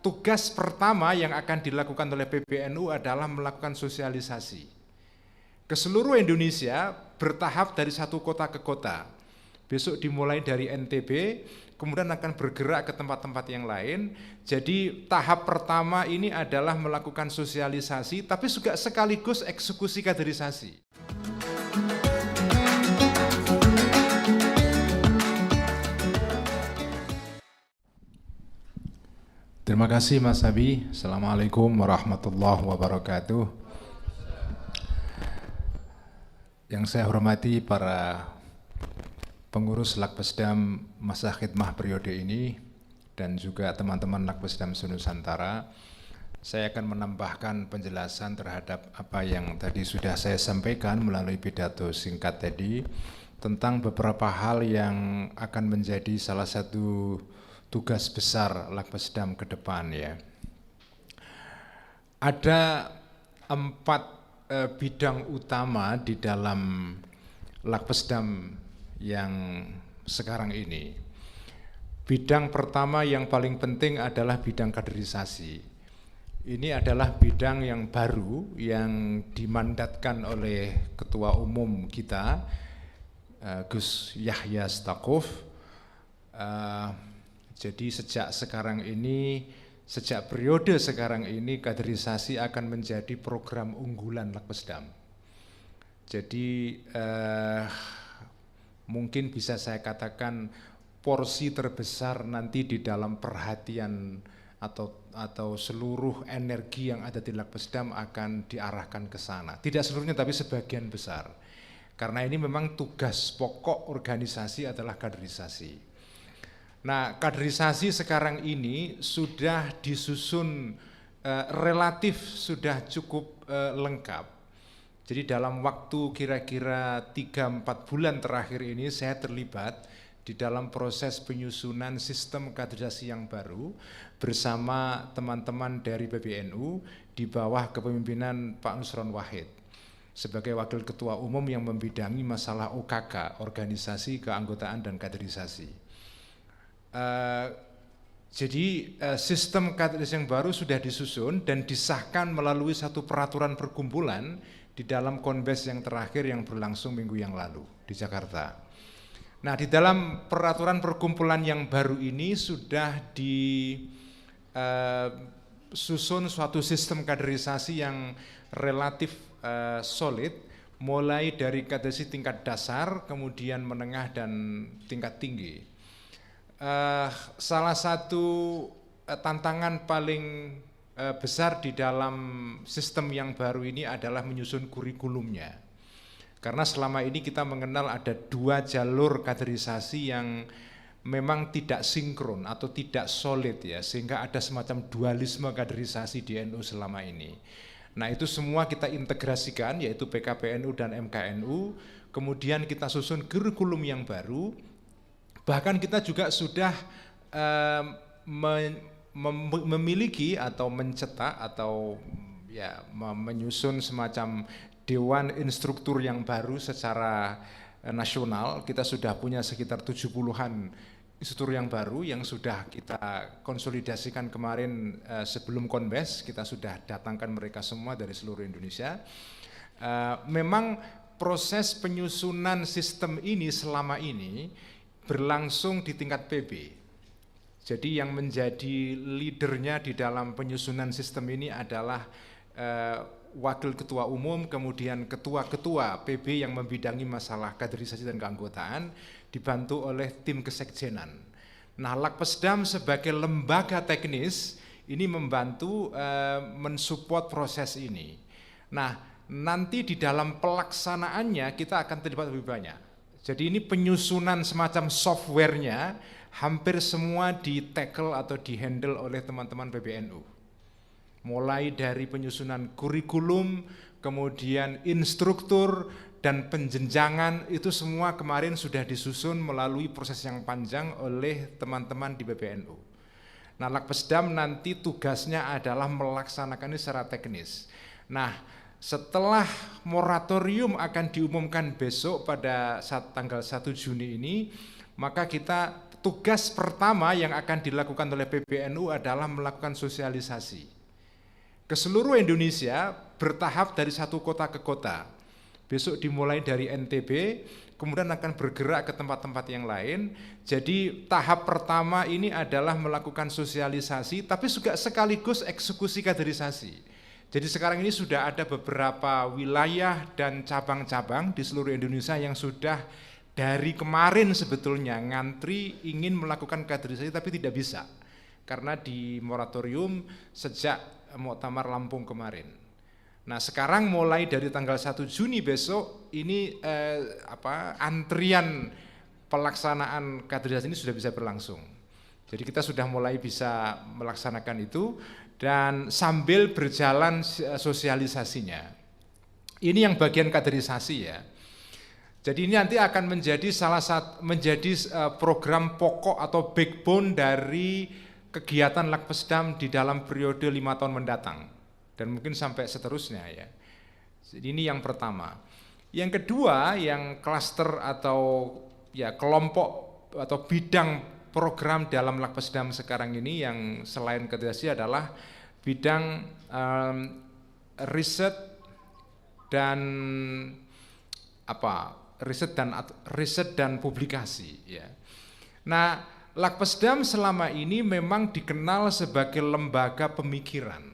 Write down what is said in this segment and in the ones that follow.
tugas pertama yang akan dilakukan oleh PBNU adalah melakukan sosialisasi ke seluruh Indonesia bertahap dari satu kota ke kota. Besok dimulai dari NTB, kemudian akan bergerak ke tempat-tempat yang lain. Jadi tahap pertama ini adalah melakukan sosialisasi, tapi juga sekaligus eksekusi kaderisasi. Terima kasih Mas Abi. Assalamualaikum warahmatullahi wabarakatuh. Yang saya hormati para pengurus Lakpesdam masa khidmah periode ini dan juga teman-teman Lakpesdam Nusantara, saya akan menambahkan penjelasan terhadap apa yang tadi sudah saya sampaikan melalui pidato singkat tadi tentang beberapa hal yang akan menjadi salah satu tugas besar Lakpesdam ke depan ya. Ada 4 bidang utama di dalam Lakpesdam yang sekarang ini. Bidang pertama yang paling penting adalah bidang kaderisasi. Ini adalah bidang yang baru yang dimandatkan oleh Ketua Umum kita, Gus Yahya Stakuf. Jadi sejak periode sekarang ini kaderisasi akan menjadi program unggulan Lakpesdam. Jadi mungkin bisa saya katakan porsi terbesar nanti di dalam perhatian atau seluruh energi yang ada di Lakpesdam akan diarahkan ke sana. Tidak seluruhnya tapi sebagian besar. Karena ini memang tugas pokok organisasi adalah kaderisasi. Nah, kaderisasi sekarang ini sudah disusun relatif sudah cukup lengkap. Jadi dalam waktu kira-kira 3-4 bulan terakhir ini saya terlibat di dalam proses penyusunan sistem kaderisasi yang baru bersama teman-teman dari PBNU di bawah kepemimpinan Pak Nusron Wahid sebagai Wakil Ketua Umum yang membidangi masalah OKK, Organisasi Keanggotaan dan Kaderisasi. Jadi sistem kaderisasi yang baru sudah disusun dan disahkan melalui satu peraturan perkumpulan di dalam konves yang terakhir yang berlangsung minggu yang lalu di Jakarta. Nah, di dalam peraturan perkumpulan yang baru ini sudah disusun suatu sistem kaderisasi yang relatif solid, mulai dari kaderisasi tingkat dasar, kemudian menengah dan tingkat tinggi. Salah satu tantangan paling besar di dalam sistem yang baru ini adalah menyusun kurikulumnya. Karena selama ini kita mengenal ada 2 jalur kaderisasi yang memang tidak sinkron atau tidak solid ya, sehingga ada semacam dualisme kaderisasi di NU selama ini. Nah, itu semua kita integrasikan, yaitu PKPNU dan MKNU, kemudian kita susun kurikulum yang baru. Bahkan kita juga sudah memiliki atau mencetak atau ya menyusun semacam dewan instruktur yang baru secara nasional. Kita sudah punya sekitar 70-an instruktur yang baru yang sudah kita konsolidasikan kemarin sebelum konves. Kita sudah datangkan mereka semua dari seluruh Indonesia. Memang proses penyusunan sistem ini selama ini berlangsung di tingkat PB. Jadi yang menjadi leadernya di dalam penyusunan sistem ini adalah Wakil Ketua Umum, kemudian ketua-ketua PB yang membidangi masalah kaderisasi dan keanggotaan, dibantu oleh tim kesekjenan. Nah, Lakpesdam sebagai lembaga teknis ini membantu mensupport proses ini. Nah, nanti di dalam pelaksanaannya kita akan terlibat lebih banyak. Jadi ini penyusunan semacam softwarenya hampir semua di-tackle atau di-handle oleh teman-teman PBNU. Mulai dari penyusunan kurikulum, kemudian instruktur, dan penjenjangan, itu semua kemarin sudah disusun melalui proses yang panjang oleh teman-teman di PBNU. Nah, Lakpesdam nanti tugasnya adalah melaksanakan ini secara teknis. Nah, setelah moratorium akan diumumkan besok pada tanggal 1 Juni ini, maka kita tugas pertama yang akan dilakukan oleh PBNU adalah melakukan sosialisasi ke seluruh Indonesia bertahap dari satu kota ke kota. Besok dimulai dari NTB, kemudian akan bergerak ke tempat-tempat yang lain. Jadi tahap pertama ini adalah melakukan sosialisasi, tapi juga sekaligus eksekusi kaderisasi. Jadi sekarang ini sudah ada beberapa wilayah dan cabang-cabang di seluruh Indonesia yang sudah dari kemarin sebetulnya ngantri ingin melakukan kaderisasi tapi tidak bisa. Karena di moratorium sejak Muktamar Lampung kemarin. Nah sekarang mulai dari tanggal 1 Juni besok ini antrian pelaksanaan kaderisasi ini sudah bisa berlangsung. Jadi kita sudah mulai bisa melaksanakan itu dan sambil berjalan sosialisasinya. Ini yang bagian kaderisasi ya. Jadi ini nanti akan menjadi program pokok atau backbone dari kegiatan Lakpesdam di dalam periode 5 tahun mendatang. Dan mungkin sampai seterusnya ya. Jadi ini yang pertama. Yang kedua, yang klaster atau ya kelompok atau bidang program dalam Lakpesdam sekarang ini yang selain kaderisasi adalah bidang riset dan riset dan publikasi ya. Nah, Lakpesdam selama ini memang dikenal sebagai lembaga pemikiran.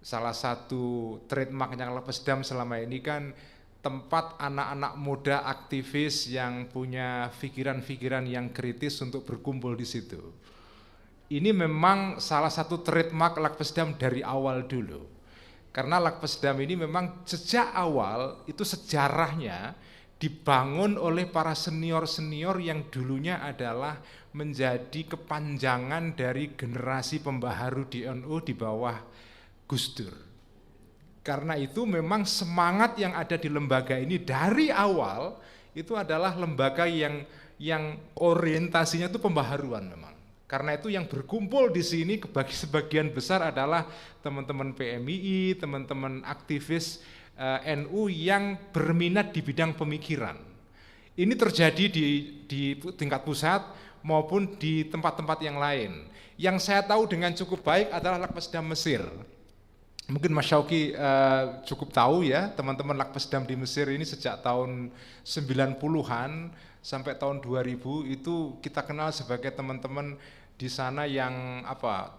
Salah satu trademarknya Lakpesdam selama ini kan tempat anak-anak muda aktivis yang punya pikiran-pikiran yang kritis untuk berkumpul di situ. Ini memang salah satu trademark Lakpesdam dari awal dulu. Karena Lakpesdam ini memang sejak awal itu sejarahnya dibangun oleh para senior-senior yang dulunya adalah menjadi kepanjangan dari generasi pembaharu di NU di bawah Gus Dur. Karena itu memang semangat yang ada di lembaga ini dari awal itu adalah lembaga yang orientasinya itu pembaharuan memang. Karena itu yang berkumpul di sini sebagian besar adalah teman-teman PMII, teman-teman aktivis NU yang berminat di bidang pemikiran. Ini terjadi di tingkat pusat maupun di tempat-tempat yang lain. Yang saya tahu dengan cukup baik adalah Lakpesdam Mesir. Mungkin Mas Syauqi cukup tahu ya, teman-teman Lakpesdam di Mesir ini sejak tahun 90-an sampai tahun 2000 itu kita kenal sebagai teman-teman di sana yang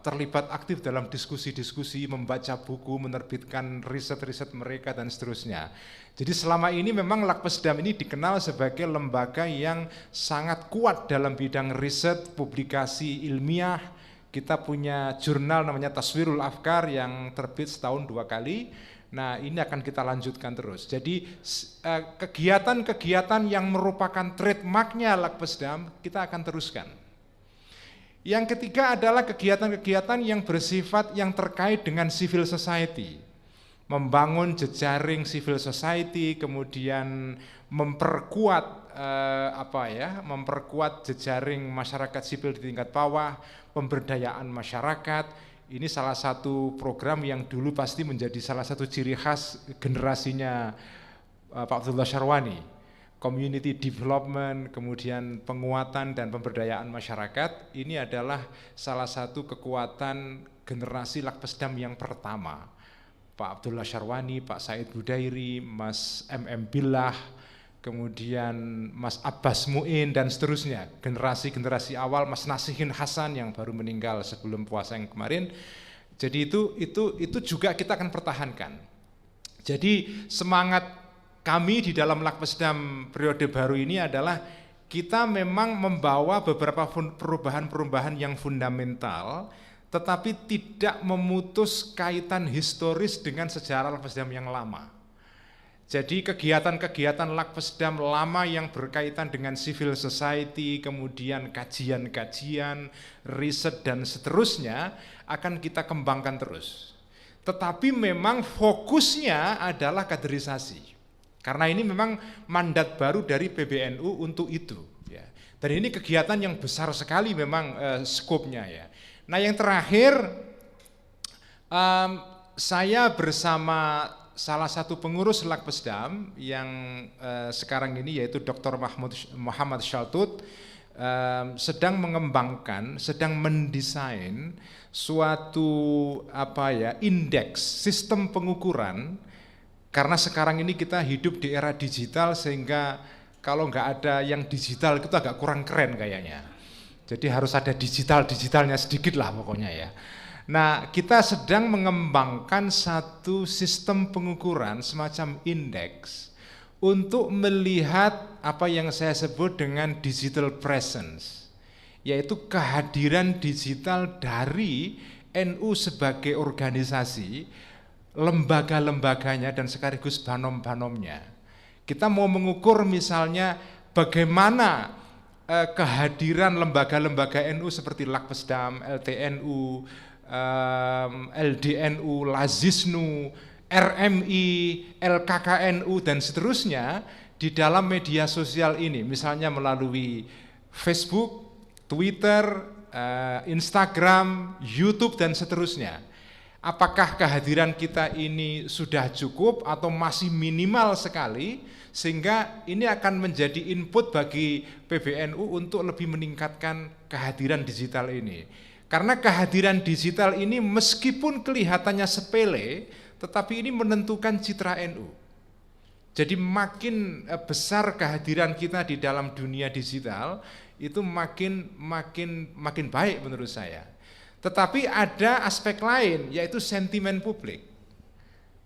terlibat aktif dalam diskusi-diskusi, membaca buku, menerbitkan riset-riset mereka dan seterusnya. Jadi selama ini memang Lakpesdam ini dikenal sebagai lembaga yang sangat kuat dalam bidang riset, publikasi ilmiah. Kita punya jurnal namanya Taswirul Afkar yang terbit setahun 2 kali. Nah ini akan kita lanjutkan terus. Jadi kegiatan-kegiatan yang merupakan trademarknya Lakpesdam kita akan teruskan. Yang ketiga adalah kegiatan-kegiatan yang bersifat yang terkait dengan civil society. Membangun jejaring civil society, kemudian memperkuat memperkuat jejaring masyarakat sipil di tingkat bawah, pemberdayaan masyarakat. Ini salah satu program yang dulu pasti menjadi salah satu ciri khas generasinya Pak Abdullah Syarwani. Community development, kemudian penguatan dan pemberdayaan masyarakat, ini adalah salah satu kekuatan generasi Lakpesdam yang pertama. Pak Abdullah Syarwani, Pak Said Budairi, Mas MM Billah, kemudian Mas Abbas Muin dan seterusnya. Generasi-generasi awal, Mas Nasihin Hasan yang baru meninggal sebelum puasa yang kemarin. Jadi itu juga kita akan pertahankan. Jadi semangat kami di dalam Lakpesdam periode baru ini adalah kita memang membawa beberapa perubahan-perubahan yang fundamental, tetapi tidak memutus kaitan historis dengan sejarah Lakpesdam yang lama. Jadi kegiatan-kegiatan Lakpesdam lama yang berkaitan dengan civil society, kemudian kajian-kajian, riset dan seterusnya akan kita kembangkan terus. Tetapi memang fokusnya adalah kaderisasi. Karena ini memang mandat baru dari PBNU untuk itu. Ya. Dan ini kegiatan yang besar sekali memang skopnya ya. Nah yang terakhir, saya bersama salah satu pengurus Lakpesdam yang sekarang ini yaitu Dr. Muhammad Shaltut, sedang mengembangkan, sedang mendesain suatu indeks sistem pengukuran, karena sekarang ini kita hidup di era digital sehingga kalau nggak ada yang digital itu agak kurang keren kayaknya. Jadi harus ada digitalnya sedikit lah pokoknya ya. Nah, kita sedang mengembangkan satu sistem pengukuran semacam indeks untuk melihat apa yang saya sebut dengan digital presence, yaitu kehadiran digital dari NU sebagai organisasi, lembaga-lembaganya dan sekaligus banom-banomnya. Kita mau mengukur misalnya bagaimana kehadiran lembaga-lembaga NU seperti Lakpesdam, LTNU, LDNU, Lazisnu, RMI, LKKNU dan seterusnya di dalam media sosial ini, misalnya melalui Facebook, Twitter, Instagram, YouTube dan seterusnya. Apakah kehadiran kita ini sudah cukup atau masih minimal sekali, sehingga ini akan menjadi input bagi PBNU untuk lebih meningkatkan kehadiran digital ini. Karena kehadiran digital ini meskipun kelihatannya sepele, tetapi ini menentukan citra NU. Jadi makin besar kehadiran kita di dalam dunia digital, itu makin baik menurut saya. Tetapi ada aspek lain, yaitu sentimen publik.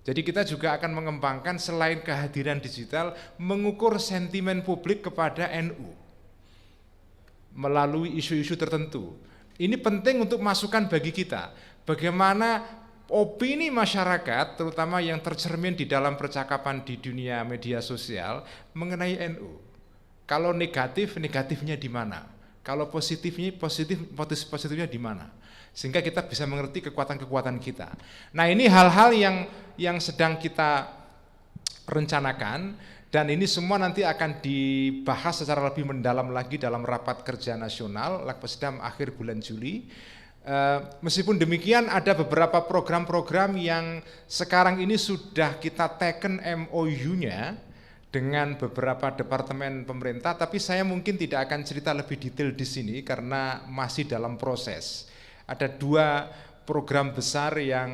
Jadi kita juga akan mengembangkan selain kehadiran digital, mengukur sentimen publik kepada NU melalui isu-isu tertentu. Ini penting untuk masukan bagi kita. Bagaimana opini masyarakat, terutama yang tercermin di dalam percakapan di dunia media sosial mengenai NU. Kalau negatif, negatifnya di mana? Kalau positifnya di mana? Sehingga kita bisa mengerti kekuatan-kekuatan kita. Nah, ini hal-hal yang sedang kita rencanakan, dan ini semua nanti akan dibahas secara lebih mendalam lagi dalam rapat kerja nasional Lakpesdam akhir bulan Juli. Meskipun demikian ada beberapa program-program yang sekarang ini sudah kita teken MOU-nya dengan beberapa departemen pemerintah, tapi saya mungkin tidak akan cerita lebih detail di sini karena masih dalam proses. Ada 2 program besar yang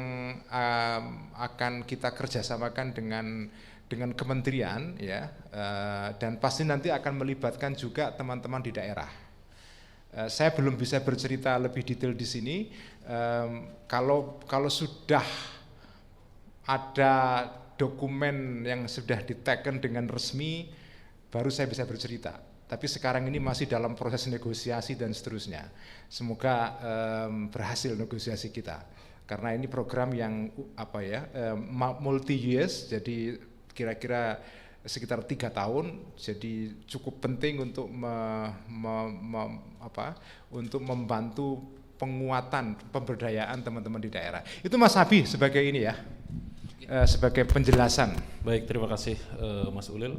akan kita kerjasamakan dengan kementerian ya, dan pasti nanti akan melibatkan juga teman-teman di daerah. Saya belum bisa bercerita lebih detail di sini. Kalau sudah ada dokumen yang sudah diteken dengan resmi, baru saya bisa bercerita. Tapi sekarang ini masih dalam proses negosiasi dan seterusnya. Semoga berhasil negosiasi kita. Karena ini program yang multi years, jadi kira-kira sekitar 3 tahun, jadi cukup penting untuk untuk membantu penguatan pemberdayaan teman-teman di daerah. Itu Mas Habib sebagai ini ya, sebagai penjelasan. Baik, terima kasih Mas Ulil.